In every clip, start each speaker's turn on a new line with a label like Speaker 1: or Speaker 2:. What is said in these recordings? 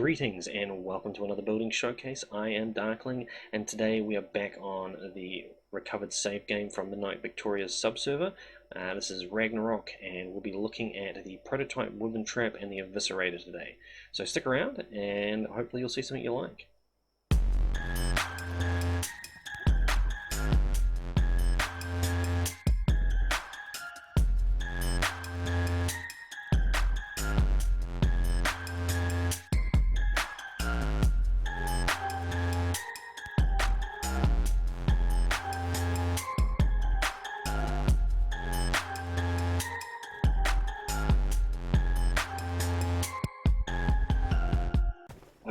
Speaker 1: Greetings and welcome to another building showcase. I am Darkling, and today we are back on the recovered save game from MidnightVictoria's subserver. This is Ragnarok, and we'll be looking at the prototype Wyvern Trap and the Eviscerator today. So stick around, and hopefully you'll see something you like.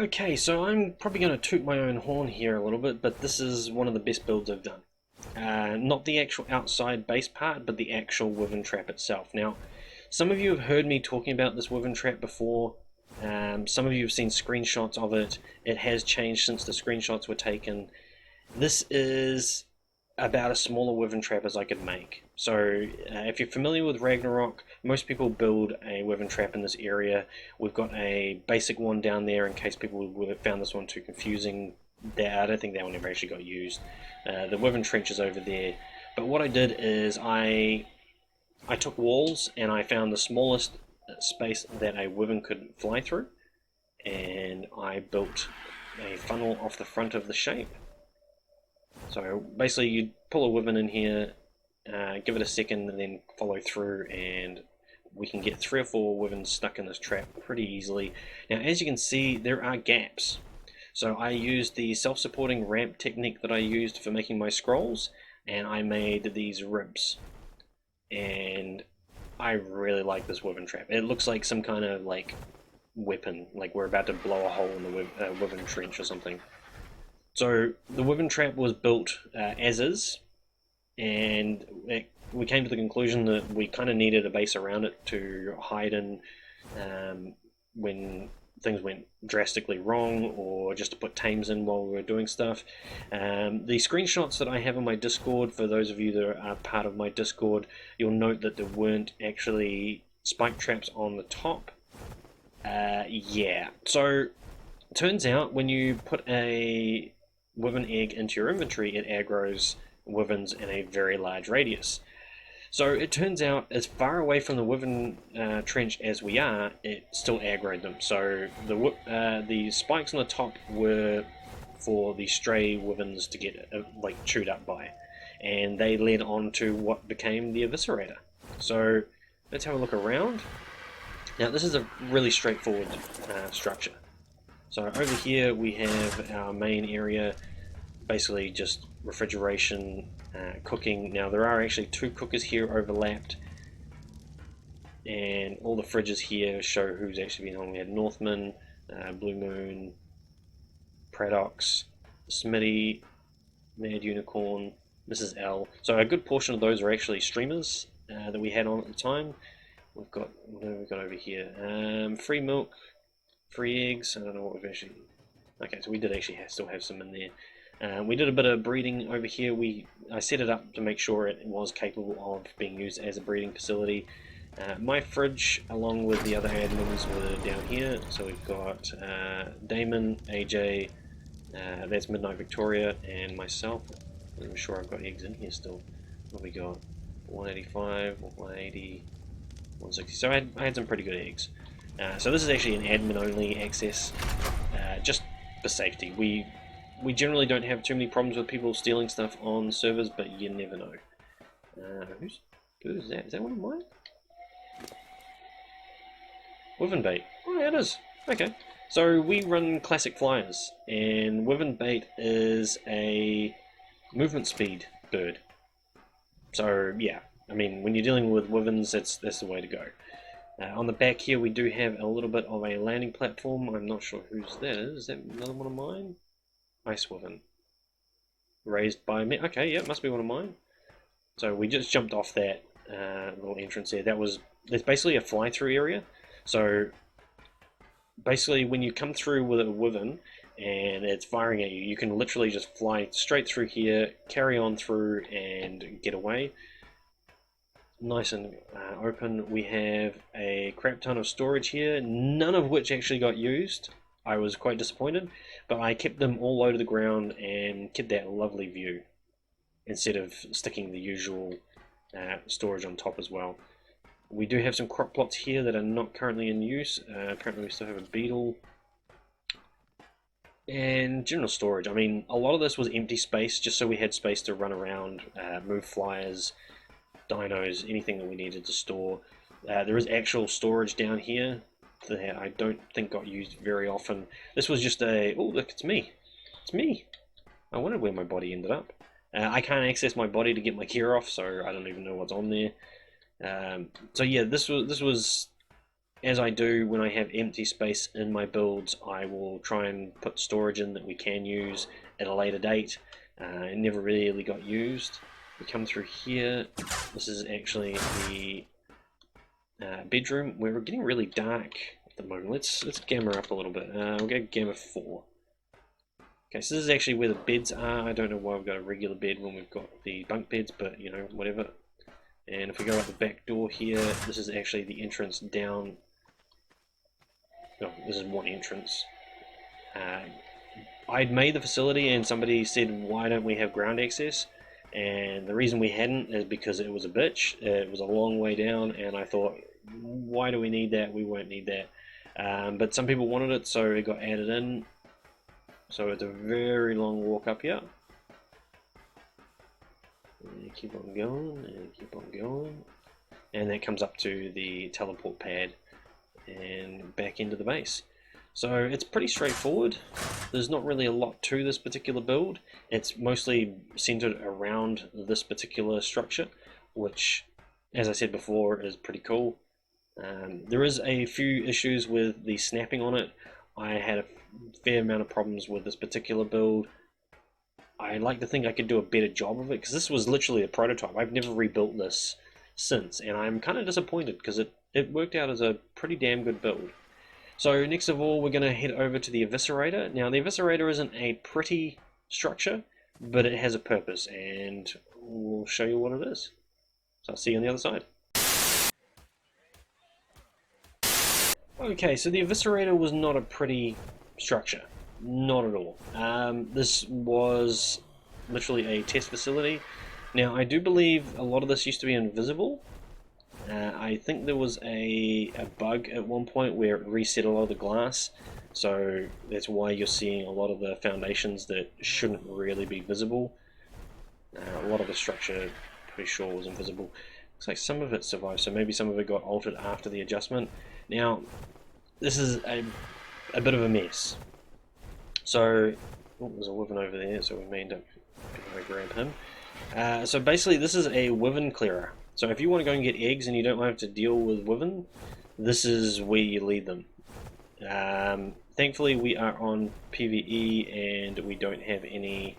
Speaker 1: Okay, so I'm probably going to toot my own horn here a little bit, but this is one of the best builds I've done. Not the actual outside base part, but the actual Wyvern Trap itself. Now, some of you have heard me talking about this Wyvern Trap before. Some of you have seen screenshots of it. It has changed since the screenshots were taken. This is about as small a Wyvern Trap as I could make. So if you're familiar with Ragnarok, most people build a Wyvern Trap in this area. We've got a basic one down there in case people would have found this one too confusing. I don't think that one ever actually got used. The Wyvern Trench is over there. But what I did is I took walls and I found the smallest space that a Wyvern could fly through, and I built a funnel off the front of the shape. So basically you pull a Wyvern in here, give it a second and then follow through, and we can get 3 or 4 Wyverns stuck in this trap pretty easily. Now as you can see, there are gaps. So I used the self-supporting ramp technique that I used for making my scrolls, and I made these ribs. And I really like this Wyvern Trap. It looks like some kind of like weapon, like we're about to blow a hole in the Wyvern Trench or something. So the Wyvern Trap was built as is, and we came to the conclusion that we kind of needed a base around it to hide in when things went drastically wrong, or just to put tames in while we were doing stuff. The screenshots that I have on my Discord, for those of you that are part of my Discord, you'll note that there weren't actually spike traps on the top. Yeah, so it turns out when you put a Wyvern egg into your inventory, it aggroes Wyverns in a very large radius. So it turns out, as far away from the Wyvern trench as we are, it still aggroed them. So the spikes on the top were for the stray Wyverns to get like chewed up by, and they led on to what became the Eviscerator. So let's have a look around. Now this is a really straightforward structure. So over here we have our main area, basically just refrigeration, cooking. Now there are actually 2 cookers here overlapped, and all the fridges here show who's actually been on. We had Northman, Blue Moon, Pradox, Smitty, Mad Unicorn, Mrs. L. So a good portion of those are actually streamers that we had on at the time. We've got, what have we got over here? Free milk, free eggs. I don't know what we've actually... Okay, so we did actually still have some in there. We did a bit of breeding over here. I set it up to make sure it was capable of being used as a breeding facility. My fridge, along with the other admins, were down here. So we've got Damon, AJ, that's MidnightVictoria, and myself. I'm sure I've got eggs in here still. What we got? 185, 180, 160. So I had some pretty good eggs. So this is actually an admin-only access, just for safety. We generally don't have too many problems with people stealing stuff on servers, but you never know. Who's that? Is that one of mine? Wyvern bait. Oh, yeah, it is. Okay. So we run classic flyers, and Wyvern bait is a movement speed bird. So yeah, I mean, when you're dealing with Wyverns, that's the way to go. On the back here we do have a little bit of a landing platform. I'm not sure whose that is. Is that another one of mine? Ice Wyvern. Raised by me. Okay, yeah, must be one of mine. So we just jumped off that little entrance there. There's basically a fly-through area. So basically when you come through with a Wyvern and it's firing at you, you can literally just fly straight through here, carry on through and get away. Nice and open. We have a crap ton of storage here, none of which actually got used. I was quite disappointed, but I kept them all low to the ground and kept that lovely view instead of sticking the usual storage on top as well. We do have some crop plots here that are not currently in use. Apparently we still have a beetle. And general storage. I mean, a lot of this was empty space, just so we had space to run around, move flyers, dinos, anything that we needed to store. There is actual storage down here that I don't think got used very often. This was just a... Oh, look, it's me. It's me. I wondered where my body ended up. I can't access my body to get my gear off, so I don't even know what's on there. So yeah, this was as I do when I have empty space in my builds. I will try and put storage in that we can use at a later date. It never really got used. We come through here. This is actually the bedroom. We're getting really dark at the moment. Let's gamma up a little bit. We'll go gamma 4. Okay, so this is actually where the beds are. I don't know why we've got a regular bed when we've got the bunk beds, but you know, whatever. And if we go out the back door here, this is actually the entrance down. No, this is one entrance. I'd made the facility and somebody said, why don't we have ground access? And the reason we hadn't is because it was a bitch. It was a long way down, and I thought, why do we need that? We won't need that. But some people wanted it, so it got added in. So it's a very long walk up here. And keep on going, and keep on going. And that comes up to the teleport pad and back into the base. So it's pretty straightforward. There's not really a lot to this particular build. It's mostly centered around this particular structure, which, as I said before, is pretty cool. There is a few issues with the snapping on it. I had a fair amount of problems with this particular build. I like to think I could do a better job of it, because this was literally a prototype. I've never rebuilt this since, and I'm kind of disappointed because it worked out as a pretty damn good build. So next of all, we're going to head over to the Eviscerator. Now, the Eviscerator isn't a pretty structure, but it has a purpose, and we'll show you what it is. So I'll see you on the other side. Okay, so the Eviscerator was not a pretty structure. Not at all. This was literally a test facility. Now, I do believe a lot of this used to be invisible. I think there was a bug at one point where it reset a lot of the glass, so that's why you're seeing a lot of the foundations that shouldn't really be visible. A lot of the structure, pretty sure, was invisible. Looks like some of it survived, so maybe some of it got altered after the adjustment. Now, this is a bit of a mess. So, oh, there's a wyvern over there, so we may end up going to grab him. So basically, this is a wyvern clearer. So if you want to go and get eggs and you don't have to deal with wyvern, this is where you lead them. Thankfully, we are on PvE and we don't have any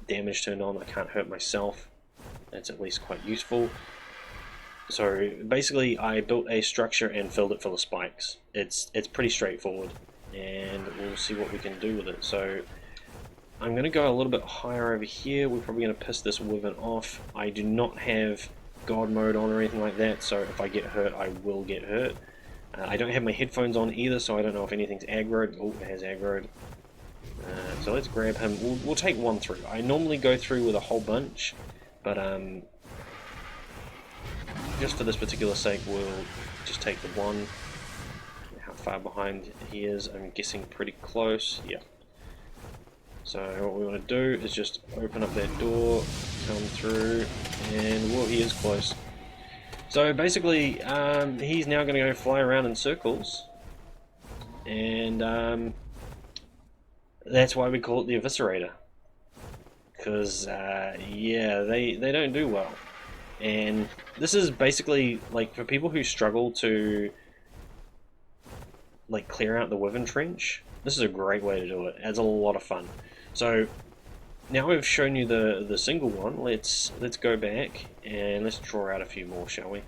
Speaker 1: damage turned on. I can't hurt myself. That's at least quite useful. So basically, I built a structure and filled it full of spikes. It's pretty straightforward, and we'll see what we can do with it. So I'm going to go a little bit higher over here. We're probably going to piss this wyvern off. I do not have God mode on or anything like that, so if I get hurt, I will get hurt. I don't have my headphones on either, so I don't know if anything's aggroed. Oh, it has aggroed. So let's grab him. We'll take one through. I normally go through with a whole bunch, but just for this particular sake, we'll just take the one. How far behind he is, I'm guessing pretty close. Yeah. So what we want to do is just open up that door, come through, and well, he is close. So basically, he's now going to go fly around in circles, and that's why we call it the Eviscerator. Because, yeah, they don't do well. And this is basically, like, for people who struggle to, like, clear out the Wyvern Trench, this is a great way to do it. It's a lot of fun. So now we've shown you the single one, let's go back and let's draw out a few more, shall we?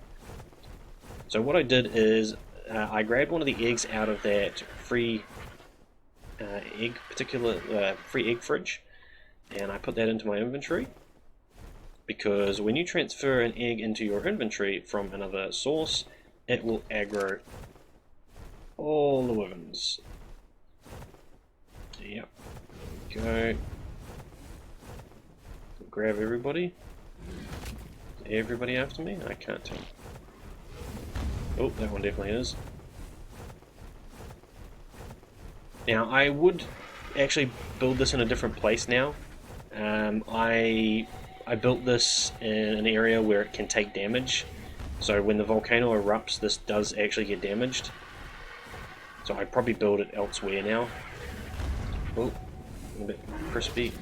Speaker 1: So what I did is I grabbed one of the eggs out of that free egg fridge, and I put that into my inventory, because when you transfer an egg into your inventory from another source, it will aggro all the wyverns. Yep. Go. Grab everybody. Everybody after me? I can't tell. Oh, that one definitely is. Now, I would actually build this in a different place now. I built this in an area where it can take damage. So when the volcano erupts, this does actually get damaged. So I'd probably build it elsewhere now. Oh, a bit crispy.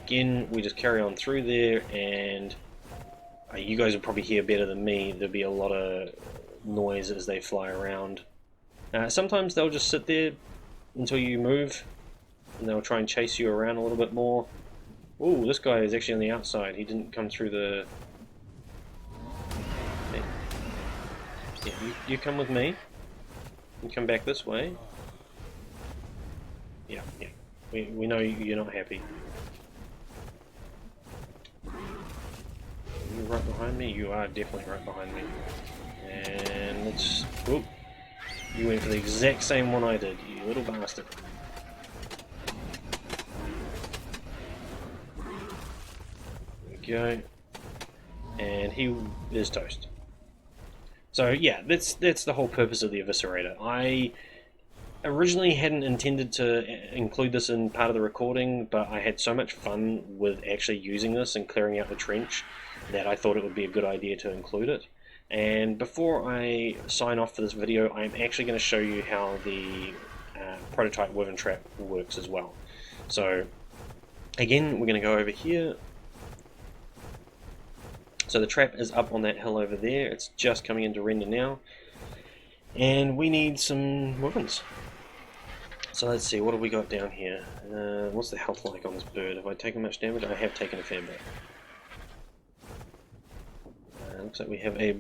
Speaker 1: Again, we just carry on through there, and you guys will probably hear better than me. There'll be a lot of noise as they fly around. Sometimes they'll just sit there until you move, and they'll try and chase you around a little bit more. Ooh, this guy is actually on the outside. He didn't come through the... Yeah, you come with me. You come back this way. Yeah. We know you're not happy. You're right behind me? You are definitely right behind me. And let's... Oop. You went for the exact same one I did, you little bastard. There we go. And he is toast. So yeah, that's the whole purpose of the Eviscerator. I originally hadn't intended to include this in part of the recording, but I had so much fun with actually using this and clearing out the trench that I thought it would be a good idea to include it. And before I sign off for this video, I'm actually going to show you how the prototype Wyvern Trap works as well. So again, we're going to go over here. So the trap is up on that hill over there. It's just coming into render now. And we need some wyverns. So let's see, what have we got down here? What's the health like on this bird? Have I taken much damage? I have taken a fair bit. Looks like we have a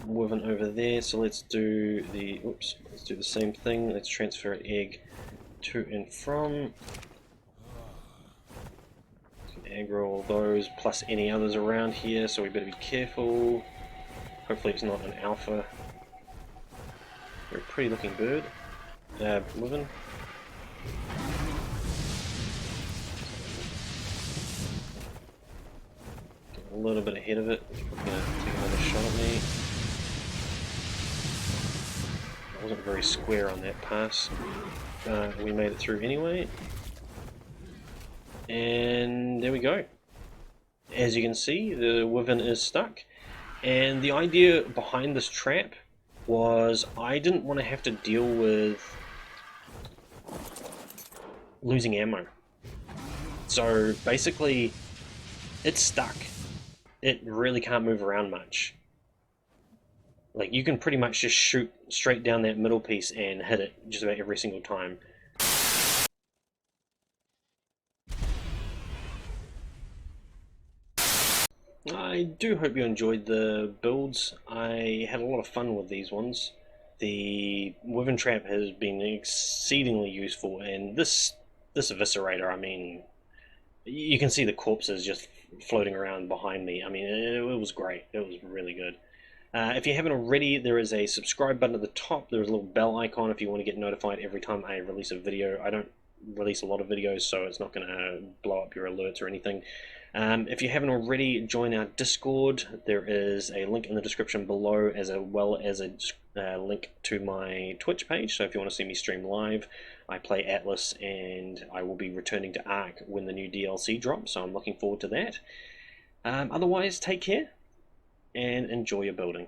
Speaker 1: wyvern over there, so let's do the same thing. Let's transfer an egg to and from. Aggro all those, plus any others around here, so we better be careful. Hopefully it's not an alpha. Very pretty looking bird. Wyvern. Get a little bit ahead of it. It's probably going to take another shot at me. I wasn't very square on that pass. We made it through anyway. And there we go. As you can see, the wyvern is stuck. And the idea behind this trap was I didn't want to have to deal with losing ammo. So basically, it's stuck. It really can't move around much. Like, you can pretty much just shoot straight down that middle piece and hit it just about every single time. I do hope you enjoyed the builds. I had a lot of fun with these ones. The Wyvern Trap has been exceedingly useful, and this Eviscerator, I mean, you can see the corpses just floating around behind me. I mean, it was great. It was really good. If you haven't already, there is a subscribe button at the top. There's a little bell icon if you want to get notified every time I release a video. I don't release a lot of videos, so it's not going to blow up your alerts or anything. If you haven't already, join our Discord. There is a link in the description below, as well as a link to my Twitch page. So if you want to see me stream live, I play Atlas, and I will be returning to Ark when the new DLC drops, so I'm looking forward to that. Otherwise, take care and enjoy your building.